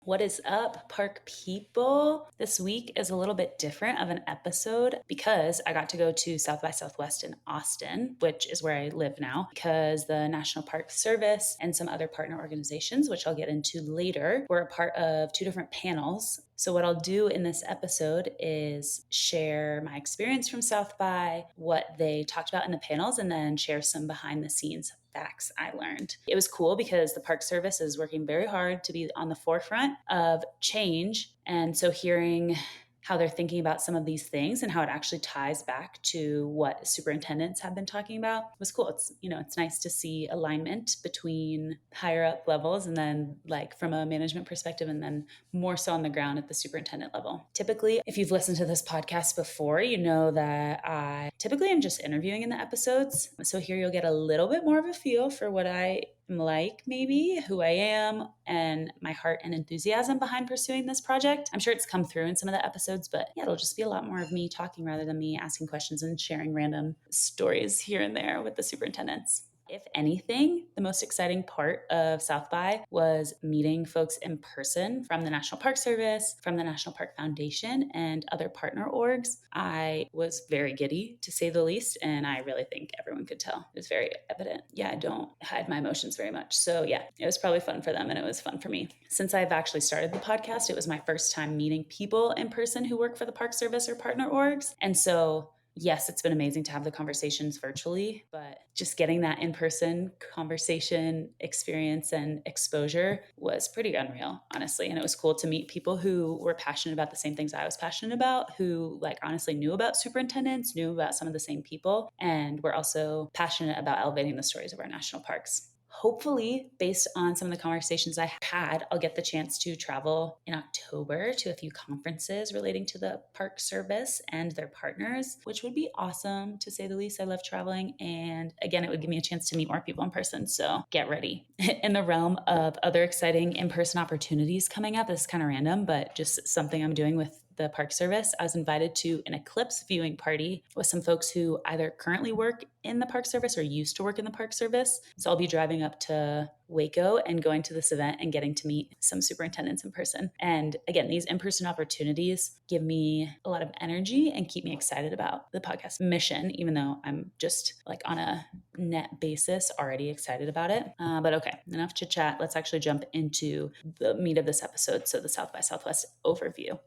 What is up, park people? This week is a little bit different of an episode because I got to go to South by Southwest in Austin, which is where I live now, because the National Park Service and some other partner organizations, which I'll get into later, were a part of two different panels. So what I'll do in this episode is share my experience from South by, what they talked about in the panels, and then share some behind the scenes facts I learned. It was cool because the Park Service is working very hard to be on the forefront of change. And so hearing how they're thinking about some of these things and how it actually ties back to what superintendents have been talking about was cool. It's nice to see alignment between higher up levels and then like from a management perspective and then more so on the ground at the superintendent level. Typically, if you've listened to this podcast before, you know that I typically am just interviewing in the episodes. So here you'll get a little bit more of a feel for what I am like, maybe who I am and my heart and enthusiasm behind pursuing this project. I'm sure it's come through in some of the episodes, but yeah, it'll just be a lot more of me talking rather than me asking questions and sharing random stories here and there with the superintendents. If anything, the most exciting part of South by was meeting folks in person from the National Park Service, from the National Park Foundation, and other partner orgs. I was very giddy, to say the least, and I really think everyone could tell. It was very evident. Yeah, I don't hide my emotions very much. So yeah, it was probably fun for them, and it was fun for me. Since I've actually started the podcast, it was my first time meeting people in person who work for the Park Service or partner orgs. And so yes, it's been amazing to have the conversations virtually, but just getting that in-person conversation experience and exposure was pretty unreal, honestly. And it was cool to meet people who were passionate about the same things I was passionate about, who like honestly knew about superintendents, knew about some of the same people, and were also passionate about elevating the stories of our national parks. Hopefully, based on some of the conversations I had, I'll get the chance to travel in October to a few conferences relating to the Park Service and their partners, which would be awesome, to say the least. I love traveling. And again, it would give me a chance to meet more people in person. So get ready. In the realm of other exciting in-person opportunities coming up, this is kind of random, but just something I'm doing with the Park Service, I was invited to an eclipse viewing party with some folks who either currently work in the Park Service or used to work in the Park Service. So I'll be driving up to Waco and going to this event and getting to meet some superintendents in person. And again, these in-person opportunities give me a lot of energy and keep me excited about the podcast mission, even though I'm just like on a net basis already excited about it. But okay, enough chit chat. Let's actually jump into the meat of this episode. So the South by Southwest overview.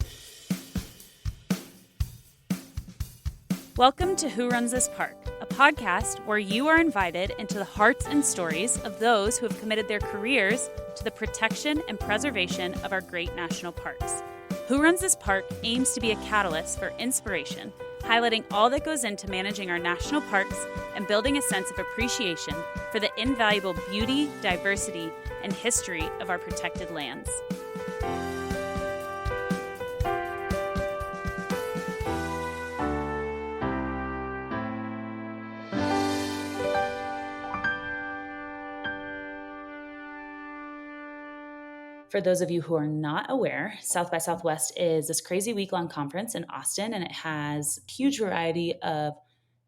Welcome to Who Runs This Park, a podcast where you are invited into the hearts and stories of those who have committed their careers to the protection and preservation of our great national parks. Who Runs This Park aims to be a catalyst for inspiration, highlighting all that goes into managing our national parks and building a sense of appreciation for the invaluable beauty, diversity, and history of our protected lands. For those of you who are not aware, South by Southwest is this crazy week-long conference in Austin, and it has a huge variety of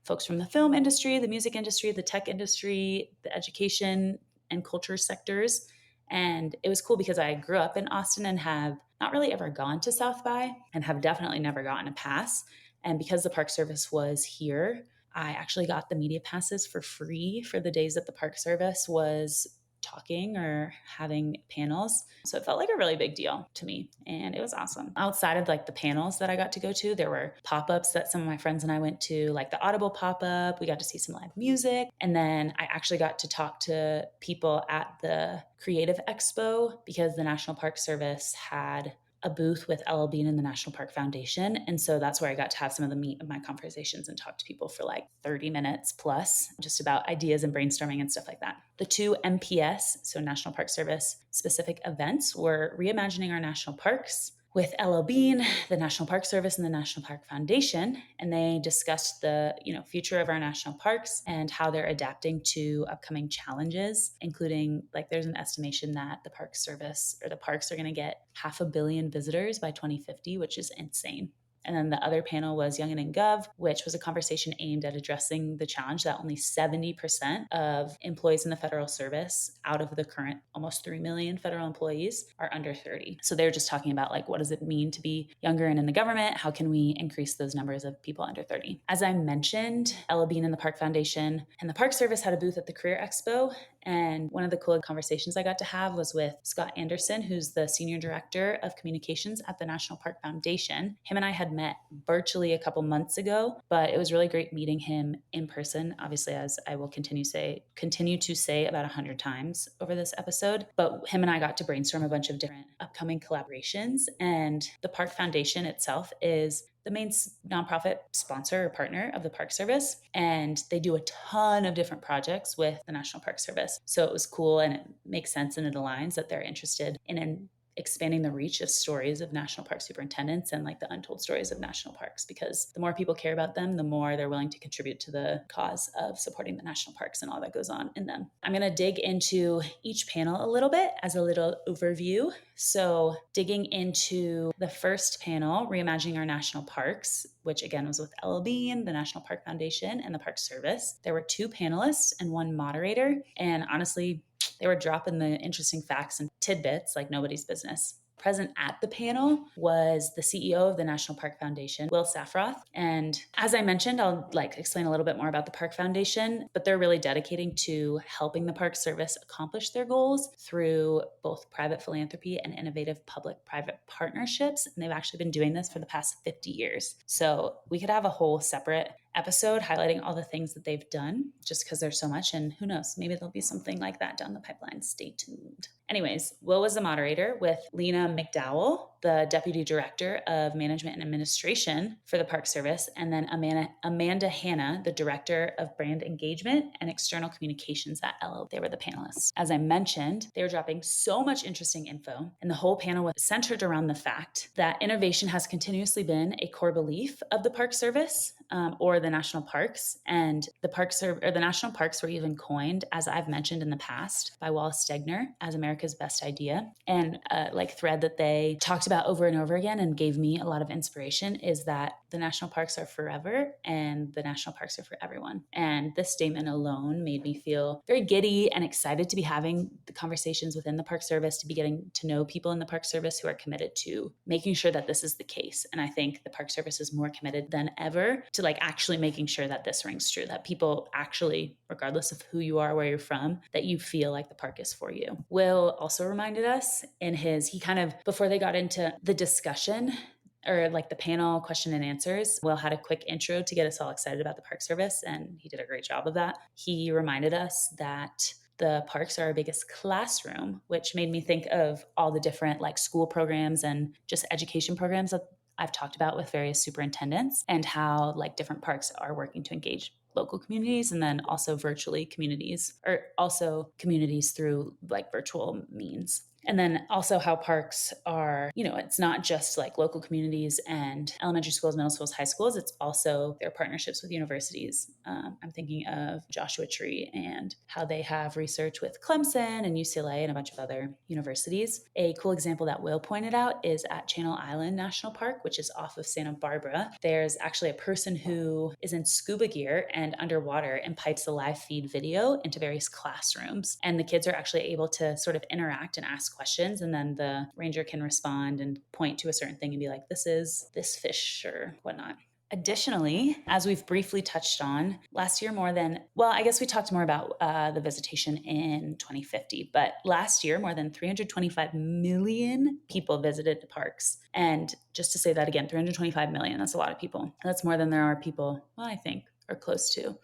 folks from the film industry, the music industry, the tech industry, the education and culture sectors. And it was cool because I grew up in Austin and have not really ever gone to South by and have definitely never gotten a pass. And because the Park Service was here, I actually got the media passes for free for the days that the Park Service was talking or having panels. So it felt like a really big deal to me, and it was awesome. Outside of like the panels that I got to go to, there were pop-ups that some of my friends and I went to, like the Audible pop-up. We got to see some live music, and then I actually got to talk to people at the Creative Expo because the National Park Service had a booth with L.L.Bean and the National Park Foundation. And so that's where I got to have some of the meat of my conversations and talk to people for like 30 minutes plus, just about ideas and brainstorming and stuff like that. The two NPS, so National Park Service specific events, were reimagining our national parks with L.L.Bean, the National Park Service, and the National Park Foundation. And they discussed the future of our national parks and how they're adapting to upcoming challenges, including like there's an estimation that the Park Service or the parks are going to get 500 million visitors by 2050, which is insane. And then the other panel was Young and in Gov, which was a conversation aimed at addressing the challenge that only 70% of employees in the federal service out of the current almost 3 million federal employees are under 30. So they're just talking about like, what does it mean to be younger and in the government? How can we increase those numbers of people under 30? As I mentioned, L.L.Bean and the Park Foundation and the Park Service had a booth at the Career Expo. And one of the cool conversations I got to have was with Scott Anderson, who's the Senior Director of Communications at the National Park Foundation. Him and I had met virtually a couple months ago, but it was really great meeting him in person, obviously, as I will continue to say about 100 times over this episode. But him and I got to brainstorm a bunch of different upcoming collaborations. And the Park Foundation itself is the main nonprofit sponsor or partner of the Park Service, and they do a ton of different projects with the National Park Service. So it was cool, and it makes sense and it aligns that they're interested in expanding the reach of stories of national park superintendents and like the untold stories of national parks, because the more people care about them, the more they're willing to contribute to the cause of supporting the national parks and all that goes on in them. I'm going to dig into each panel a little bit as a little overview. So digging into the first panel, Reimagining Our National Parks, which again was with L.L.Bean, the National Park Foundation, and the Park Service. There were 2 panelists and 1 moderator. And honestly, they were dropping the interesting facts and tidbits like nobody's business. Present at the panel was the CEO of the National Park Foundation, Will Safroth. And as I mentioned, I'll explain a little bit more about the Park Foundation, but they're really dedicating to helping the Park Service accomplish their goals through both private philanthropy and innovative public-private partnerships. And they've actually been doing this for the past 50 years. So we could have a whole separate episode highlighting all the things that they've done, just because there's so much, and who knows, maybe there'll be something like that down the pipeline. Stay tuned. Anyways, Will was the moderator with Lena McDowell, the Deputy Director of Management and Administration for the Park Service, and then Amanda Hanna, the Director of Brand Engagement and External Communications at LL. They were the panelists. As I mentioned, they were dropping so much interesting info, and the whole panel was centered around the fact that innovation has continuously been a core belief of the Park Service, or the national parks. And the national parks were even coined, as I've mentioned in the past, by Wallace Stegner as America's best idea. And thread that they talked about over and over again and gave me a lot of inspiration is that the national parks are forever and the national parks are for everyone. And this statement alone made me feel very giddy and excited to be having the conversations within the Park Service, to be getting to know people in the Park Service who are committed to making sure that this is the case. And I think the Park Service is more committed than ever to actually making sure that this rings true, that people actually, regardless of who you are, where you're from, that you feel like the park is for you. Will also reminded us before they got into the discussion, or the panel question and answers, Will had a quick intro to get us all excited about the Park Service, and he did a great job of that. He reminded us that the parks are our biggest classroom, which made me think of all the different school programs and just education programs that I've talked about with various superintendents, and how different parks are working to engage local communities, and then also virtually communities, or also communities through virtual means. And then also how parks are, it's not just local communities and elementary schools, middle schools, high schools. It's also their partnerships with universities. I'm thinking of Joshua Tree and how they have research with Clemson and UCLA and a bunch of other universities. A cool example that Will pointed out is at Channel Island National Park, which is off of Santa Barbara. There's actually a person who is in scuba gear and underwater and pipes the live feed video into various classrooms. And the kids are actually able to sort of interact and ask questions, and then the ranger can respond and point to a certain thing and be like, this is this fish or whatnot. Additionally, as we've briefly touched on, last year I guess we talked more about the visitation in 2050, but last year more than 325 million people visited the parks. And just to say that again, 325 million, that's a lot of people. That's more than there are people, I think, or close to.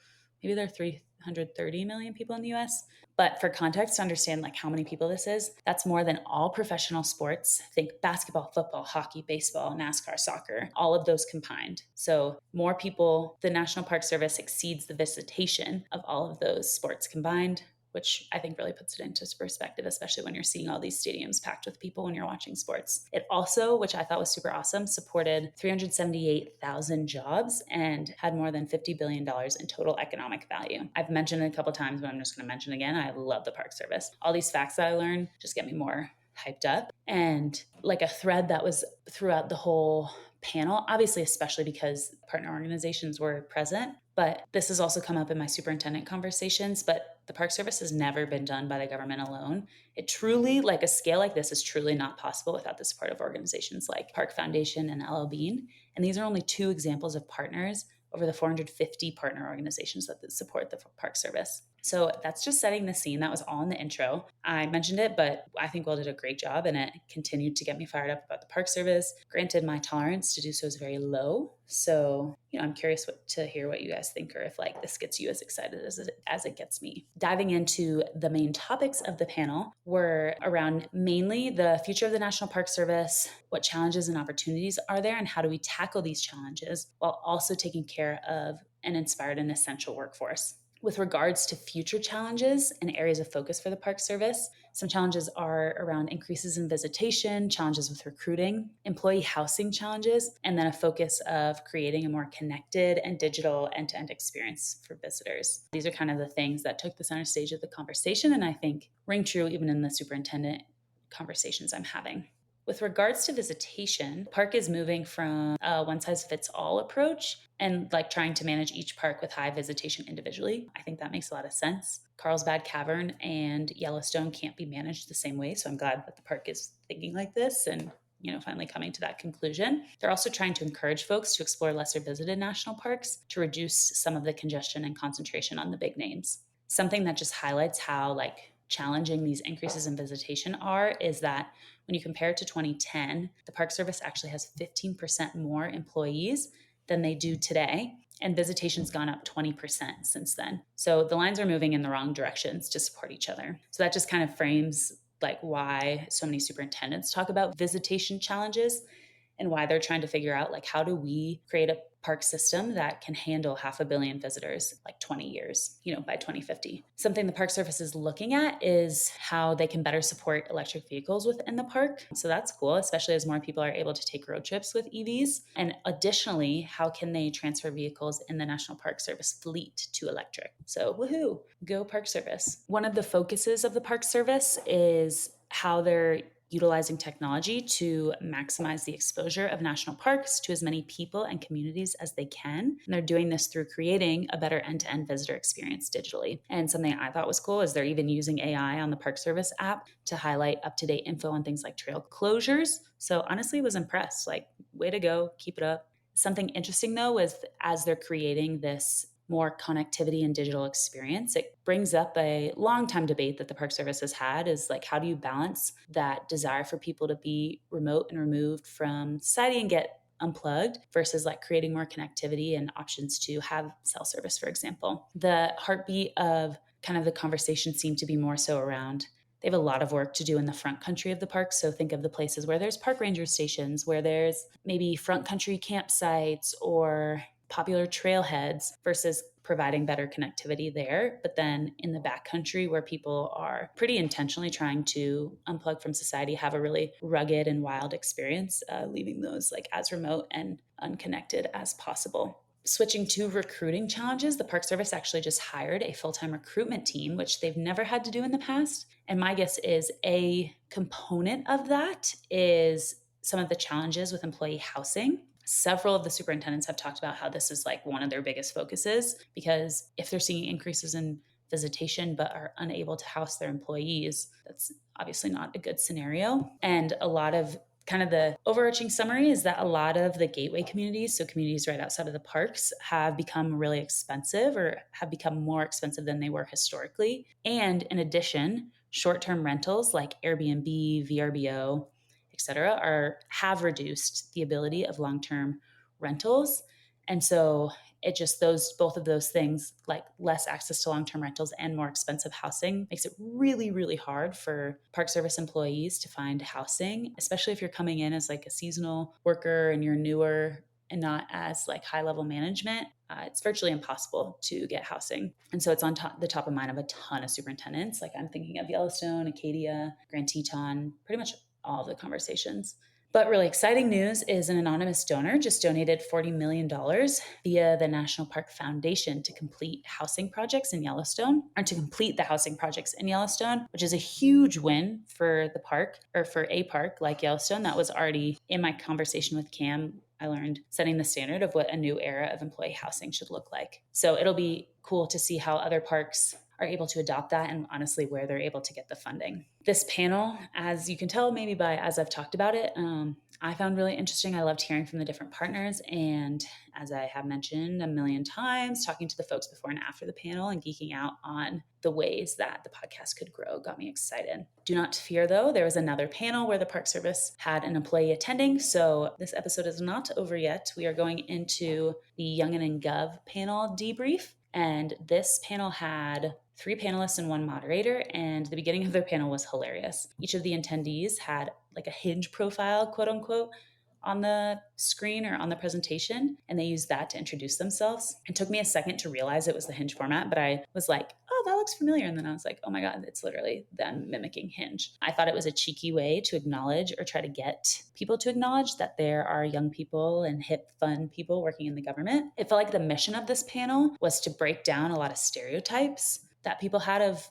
Maybe there are 330 million people in the US. But for context, to understand how many people this is, that's more than all professional sports. Think basketball, football, hockey, baseball, NASCAR, soccer, all of those combined. So more people, the National Park Service exceeds the visitation of all of those sports combined, which I think really puts it into perspective, especially when you're seeing all these stadiums packed with people when you're watching sports. It also, which I thought was super awesome, supported 378,000 jobs and had more than $50 billion in total economic value. I've mentioned it a couple of times, but I'm just going to mention it again. I love the Park Service. All these facts that I learned just get me more hyped up. And a thread that was throughout the whole panel, obviously, especially because partner organizations were present. But this has also come up in my superintendent conversations. But the Park Service has never been done by the government alone. It truly, like a scale like this, is truly not possible without the support of organizations like Park Foundation and L.L.Bean. And these are only two examples of partners over the 450 partner organizations that support the Park Service. So that's just setting the scene. That was all in the intro. I mentioned it, but I think Will did a great job, and it continued to get me fired up about the Park Service. Granted, my tolerance to do so is very low. So, I'm curious to hear what you guys think, or if like this gets you as excited as it gets me. Diving into the main topics of the panel were around mainly the future of the National Park Service, what challenges and opportunities are there, and how do we tackle these challenges while also taking care of an inspired and essential workforce. With regards to future challenges and areas of focus for the Park Service, some challenges are around increases in visitation, challenges with recruiting, employee housing challenges, and then a focus of creating a more connected and digital end-to-end experience for visitors. These are kind of the things that took the center stage of the conversation, and I think ring true even in the superintendent conversations I'm having. With regards to visitation, park is moving from a one-size-fits-all approach and like trying to manage each park with high visitation individually. I think that makes a lot of sense. Carlsbad Cavern and Yellowstone can't be managed the same way, so I'm glad that the park is thinking like this and finally coming to that conclusion. They're also trying to encourage folks to explore lesser visited national parks to reduce some of the congestion and concentration on the big names. Something that just highlights how challenging these increases in visitation are is that when you compare it to 2010, the Park Service actually has 15% more employees than they do today, and visitation's gone up 20% since then. So the lines are moving in the wrong directions to support each other. So that just kind of frames why so many superintendents talk about visitation challenges and why they're trying to figure out how do we create a park system that can handle 500 million visitors 20 years, by 2050. Something the Park Service is looking at is how they can better support electric vehicles within the park. So that's cool, especially as more people are able to take road trips with EVs. And additionally, how can they transfer vehicles in the National Park Service fleet to electric? So woohoo, go Park Service. One of the focuses of the Park Service is how they're utilizing technology to maximize the exposure of national parks to as many people and communities as they can. And they're doing this through creating a better end-to-end visitor experience digitally. And something I thought was cool is they're even using AI on the Park Service app to highlight up-to-date info on things like trail closures. So honestly, I was impressed. Way to go, keep it up. Something interesting though was as they're creating this more connectivity and digital experience, it brings up a long time debate that the Park Service has had is how do you balance that desire for people to be remote and removed from society and get unplugged versus creating more connectivity and options to have cell service, for example. The heartbeat of kind of the conversation seemed to be more so around they have a lot of work to do in the front country of the park. So think of the places where there's park ranger stations, where there's maybe front country campsites or popular trailheads versus providing better connectivity there. But then in the backcountry where people are pretty intentionally trying to unplug from society, have a really rugged and wild experience, leaving those as remote and unconnected as possible. Switching to recruiting challenges, the Park Service actually just hired a full-time recruitment team, which they've never had to do in the past. And my guess is a component of that is some of the challenges with employee housing. Several of the superintendents have talked about how this is one of their biggest focuses, because if they're seeing increases in visitation but are unable to house their employees, that's obviously not a good scenario. And a lot of kind of the overarching summary is that a lot of the gateway communities, so communities right outside of the parks, have become really expensive or have become more expensive than they were historically. And in addition, short-term rentals like Airbnb, VRBO, etc., have reduced the ability of long-term rentals. And so it just both of those things, less access to long-term rentals and more expensive housing, makes it really, really hard for Park Service employees to find housing, especially if you're coming in as a seasonal worker and you're newer and not as high-level management. It's virtually impossible to get housing. And so it's on the top of mind of a ton of superintendents. I'm thinking of Yellowstone, Acadia, Grand Teton, pretty much all of the conversations. But really exciting news is an anonymous donor just donated $40 million via the National Park Foundation to complete housing projects in Yellowstone, or to complete the housing projects in Yellowstone, which is a huge win for the park, or for a park like Yellowstone. That was already in my conversation with Cam. I learned setting the standard of what a new era of employee housing should look like. So it'll be cool to see how other parks are able to adopt that and honestly where they're able to get the funding. This panel, as you can tell maybe by as I've talked about it, I found really interesting. I loved hearing from the different partners. And as I have mentioned a million times, talking to the folks before and after the panel and geeking out on the ways that the podcast could grow got me excited. Do not fear though, there was another panel where the Park Service had an employee attending. So this episode is not over yet. We are going into the Youngin and Gov panel debrief. And this panel had 3 panelists and 1 moderator, and the beginning of their panel was hilarious. Each of the attendees had like a Hinge profile, quote unquote, on the screen or on the presentation, and they used that to introduce themselves. It took me a second to realize it was the Hinge format, but I was like, oh, that looks familiar. And then I was like, oh my God, it's literally them mimicking Hinge. I thought it was a cheeky way to acknowledge or try to get people to acknowledge that there are young people and hip, fun people working in the government. It felt like the mission of this panel was to break down a lot of stereotypes that people had of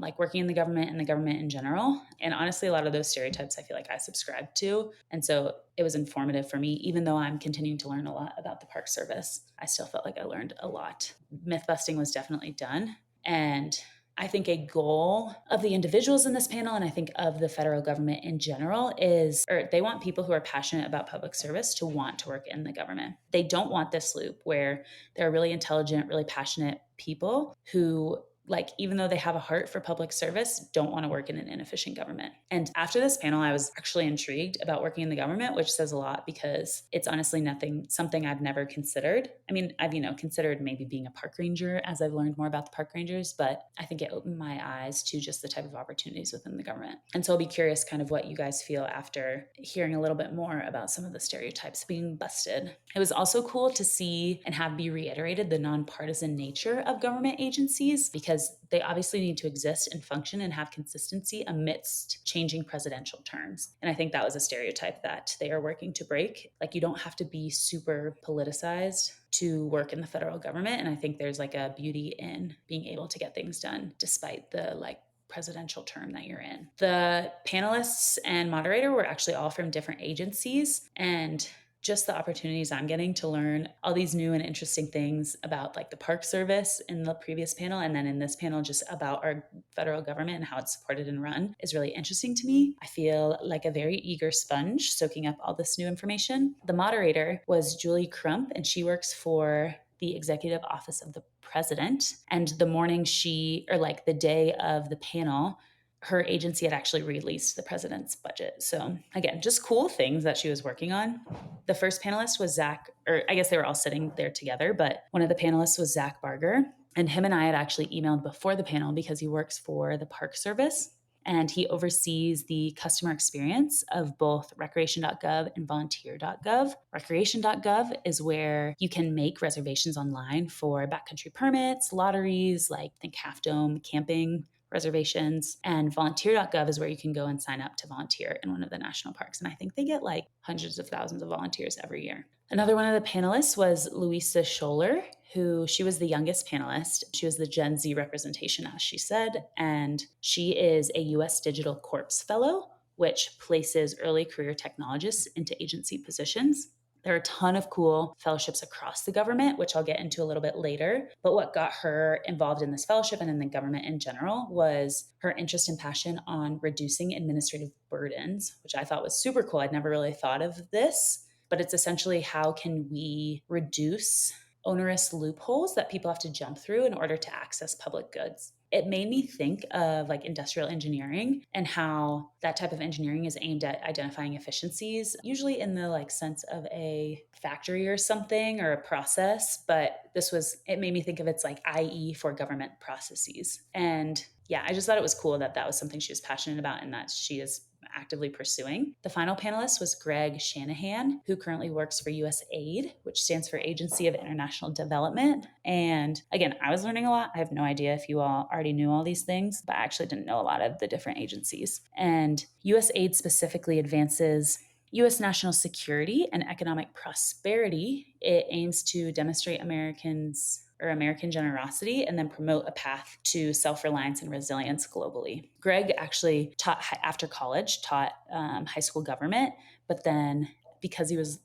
like working in the government and the government in general. And honestly, a lot of those stereotypes I feel like I subscribe to. And so it was informative for me, even though I'm continuing to learn a lot about the Park Service. I still felt like I learned a lot. Myth busting was definitely done. And I think a goal of the individuals in this panel, and I think of the federal government in general, is, or they want people who are passionate about public service to want to work in the government. They don't want this loop where there are really intelligent, really passionate people who, like, even though they have a heart for public service, don't want to work in an inefficient government. And after this panel, I was actually intrigued about working in the government, which says a lot because it's honestly something I've never considered. I mean, I've, considered maybe being a park ranger as I've learned more about the park rangers, but I think it opened my eyes to just the type of opportunities within the government. And so I'll be curious kind of what you guys feel after hearing a little bit more about some of the stereotypes being busted. It was also cool to see and have be reiterated the nonpartisan nature of government agencies, because they obviously need to exist and function and have consistency amidst changing presidential terms. And I think that was a stereotype that they are working to break. Like, you don't have to be super politicized to work in the federal government. And I think there's like a beauty in being able to get things done despite the presidential term that you're in. The panelists and moderator were actually all from different agencies, and just the opportunities I'm getting to learn all these new and interesting things about the Park Service in the previous panel, and then in this panel just about our federal government and how it's supported and run is really interesting to me. I feel like a very eager sponge soaking up all this new information. The moderator was Julie Crump, and she works for the Executive Office of the President. And the morning the day of the panel, her agency had actually released the president's budget. So again, just cool things that she was working on. The first panelist was Zach, or I guess they were all sitting there together, but one of the panelists was Zach Barger. And him and I had actually emailed before the panel because he works for the Park Service and he oversees the customer experience of both recreation.gov and volunteer.gov. Recreation.gov is where you can make reservations online for backcountry permits, lotteries, think Half Dome camping reservations, and volunteer.gov is where you can go and sign up to volunteer in one of the national parks. And I think they get hundreds of thousands of volunteers every year. Another one of the panelists was Louisa Scholler, she was the youngest panelist. She was the Gen Z representation, as she said, and she is a U.S. Digital Corps Fellow, which places early career technologists into agency positions. There are a ton of cool fellowships across the government, which I'll get into a little bit later. But what got her involved in this fellowship and in the government in general was her interest and passion on reducing administrative burdens, which I thought was super cool. I'd never really thought of this, but it's essentially how can we reduce onerous loopholes that people have to jump through in order to access public goods. It made me think of industrial engineering and how that type of engineering is aimed at identifying efficiencies, usually in the sense of a factory or something or a process. But it made me think of its IE for government processes. And yeah, I just thought it was cool that that was something she was passionate about and that she is actively pursuing. The final panelist was Greg Shanahan, who currently works for USAID, which stands for Agency of International Development. And again, I was learning a lot. I have no idea if you all already knew all these things, but I actually didn't know a lot of the different agencies. And USAID specifically advances U.S. national security and economic prosperity. It aims to demonstrate American generosity and then promote a path to self-reliance and resilience globally. Greg actually taught high school government, but then because he was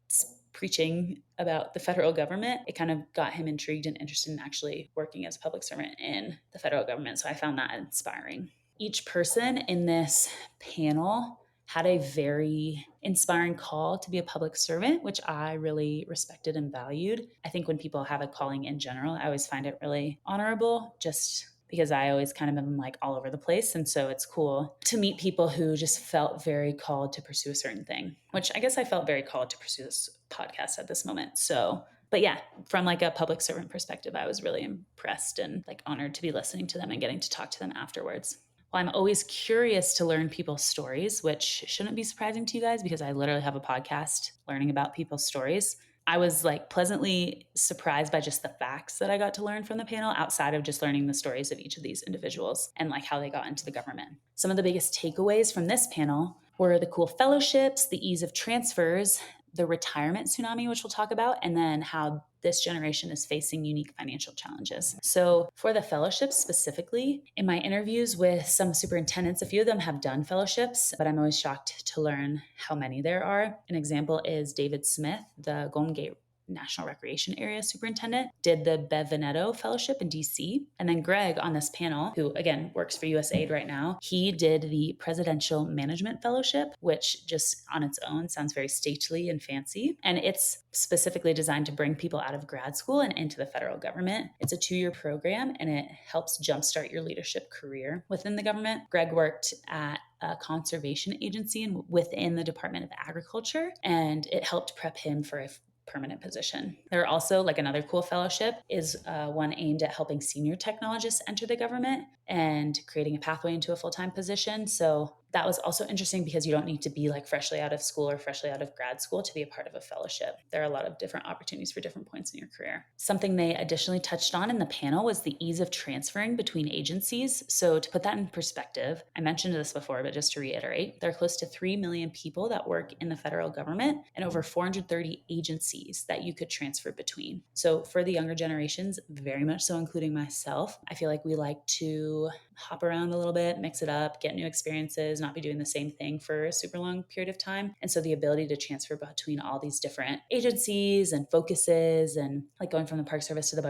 preaching about the federal government, it kind of got him intrigued and interested in actually working as a public servant in the federal government. So I found that inspiring. Each person in this panel had a very inspiring call to be a public servant, which I really respected and valued. I think when people have a calling in general, I always find it really honorable, just because I always kind of am like all over the place. And so it's cool to meet people who just felt very called to pursue a certain thing, which I guess I felt very called to pursue this podcast at this moment. So, but yeah, from like a public servant perspective, I was really impressed and like honored to be listening to them and getting to talk to them afterwards. Well, I'm always curious to learn people's stories, which shouldn't be surprising to you guys because I literally have a podcast learning about people's stories. I was like pleasantly surprised by just the facts that I got to learn from the panel outside of just learning the stories of each of these individuals and like how they got into the government. Some of the biggest takeaways from this panel were the cool fellowships, the ease of transfers, the retirement tsunami, which we'll talk about, and then how this generation is facing unique financial challenges. So for the fellowships specifically, in my interviews with some superintendents, a few of them have done fellowships, but I'm always shocked to learn how many there are. An example is David Smith, the Golden Gate National Recreation Area Superintendent, did the Bev Veneto Fellowship in DC. And then Greg on this panel, who again works for USAID right now, he did the Presidential Management Fellowship, which just on its own sounds very stately and fancy. And it's specifically designed to bring people out of grad school and into the federal government. It's a 2-year program and it helps jumpstart your leadership career within the government. Greg worked at a conservation agency and within the Department of Agriculture, and it helped prep him for a permanent position. There are also like another cool fellowship is one aimed at helping senior technologists enter the government and creating a pathway into a full-time position. So that was also interesting because you don't need to be like freshly out of school or freshly out of grad school to be a part of a fellowship. There are a lot of different opportunities for different points in your career. Something they additionally touched on in the panel was the ease of transferring between agencies. So to put that in perspective, I mentioned this before, but just to reiterate, there are close to 3 million people that work in the federal government and over 430 agencies that you could transfer between. So for the younger generations, very much so including myself, I feel like we like to hop around a little bit, mix it up, get new experiences, not be doing the same thing for a super long period of time. And so the ability to transfer between all these different agencies and focuses and like going from the Park Service to the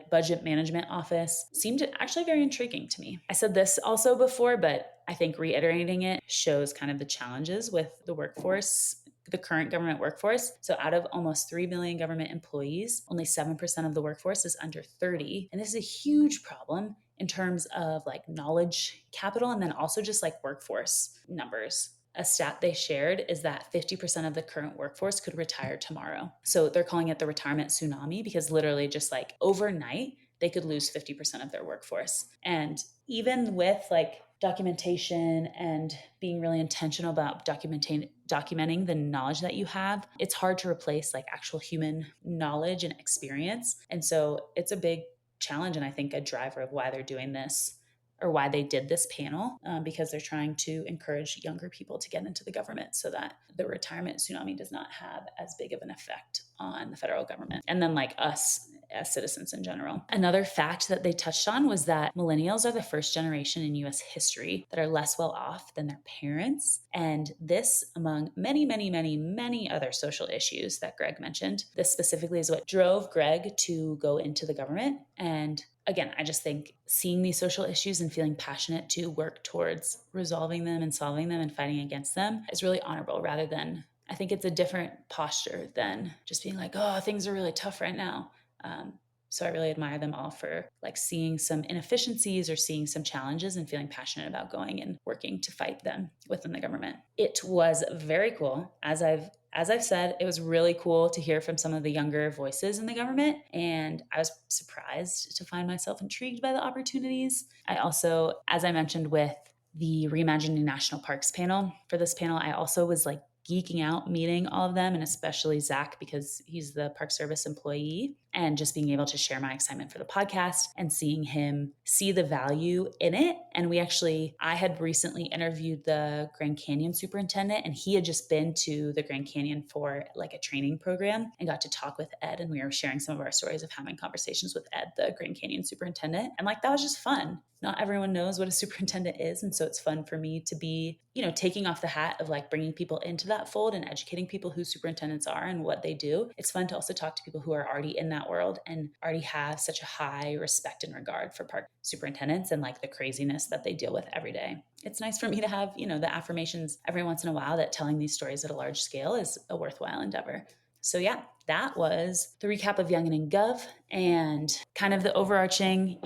budget management office seemed actually very intriguing to me. I said this also before, but I think reiterating it shows kind of the challenges with the workforce, the current government workforce. So out of almost 3 million government employees, only 7% of the workforce is under 30. And this is a huge problem in terms of like knowledge capital and then also just like workforce numbers. A stat they shared is that 50% of the current workforce could retire tomorrow. So they're calling it the retirement tsunami because literally just like overnight, they could lose 50% of their workforce. And even with like documentation and being really intentional about documenting the knowledge that you have, it's hard to replace like actual human knowledge and experience. And so it's a big challenge and I think a driver of why they're doing this or why they did this panel, because they're trying to encourage younger people to get into the government so that the retirement tsunami does not have as big of an effect on the federal government and then like us as citizens in general. Another fact that they touched on was that millennials are the first generation in US history that are less well off than their parents. And this, among many, many, many, many other social issues that Greg mentioned, this specifically is what drove Greg to go into the government. And again, I just think seeing these social issues and feeling passionate to work towards resolving them and solving them and fighting against them is really honorable rather than, I think it's a different posture than just being like, oh, things are really tough right now. So I really admire them all for like seeing some inefficiencies or seeing some challenges and feeling passionate about going and working to fight them within the government. It was very cool. As I've said, it was really cool to hear from some of the younger voices in the government. And I was surprised to find myself intrigued by the opportunities. I also, as I mentioned with the Reimagining National Parks panel, for this panel, I also was like geeking out meeting all of them, and especially Zach because he's the Park Service employee. and just being able to share my excitement for the podcast and seeing him see the value in it. And I had recently interviewed the Grand Canyon superintendent, and he had just been to the Grand Canyon for like a training program and got to talk with Ed. And we were sharing some of our stories of having conversations with Ed, the Grand Canyon superintendent. And like, that was just fun. Not everyone knows what a superintendent is. And so it's fun for me to be, taking off the hat of like bringing people into that fold and educating people who superintendents are and what they do. It's fun to also talk to people who are already in that world and already have such a high respect and regard for park superintendents and like the craziness that they deal with every day. It's nice for me to have, the affirmations every once in a while that telling these stories at a large scale is a worthwhile endeavor. So yeah, that was the recap of Youngin and Gov and kind of the overarching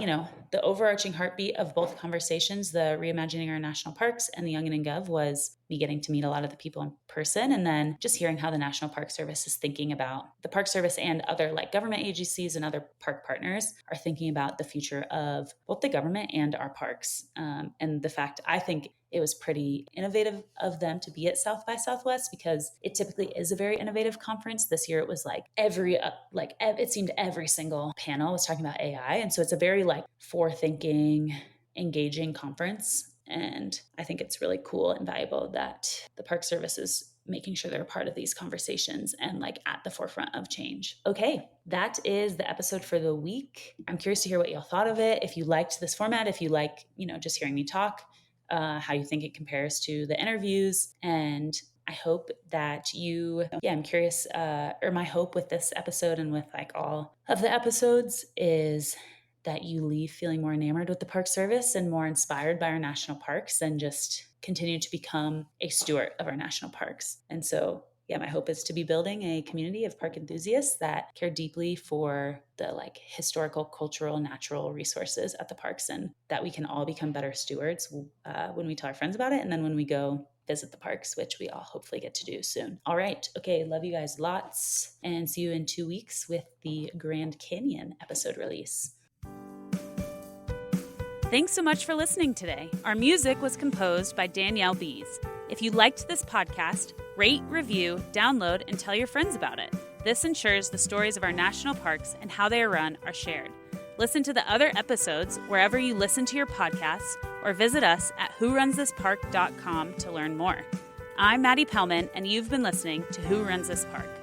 heartbeat of both conversations. The Reimagining Our National Parks and the Youngin and Gov was me getting to meet a lot of the people in person, and then just hearing how the National Park Service is thinking about the Park Service and other like government agencies and other park partners are thinking about the future of both the government and our parks. And the fact I think it was pretty innovative of them to be at South by Southwest because it typically is a very innovative conference. This year it was like it seemed every single panel was talking about AI. And so it's a very like forward-thinking, engaging conference. And I think it's really cool and valuable that the Park Service is making sure they're a part of these conversations and like at the forefront of change. Okay, that is the episode for the week. I'm curious to hear what y'all thought of it. If you liked this format, if you like, just hearing me talk, how you think it compares to the interviews. And I hope that I'm curious, or my hope with this episode and with like all of the episodes is that you leave feeling more enamored with the Park Service and more inspired by our national parks and just continue to become a steward of our national parks. And so, my hope is to be building a community of park enthusiasts that care deeply for the like historical, cultural, natural resources at the parks, and that we can all become better stewards when we tell our friends about it. And then when we go visit the parks, which we all hopefully get to do soon. All right. Okay. Love you guys lots and see you in 2 weeks with the Grand Canyon episode release. Thanks so much for listening today. Our music was composed by L.L.Bean. If you liked this podcast, rate, review, download, and tell your friends about it. This ensures the stories of our national parks and how they are run are shared. Listen to the other episodes wherever you listen to your podcasts or visit us at whorunthispark.com to learn more. I'm Maddie Pellman, and you've been listening to Who Runs This Park.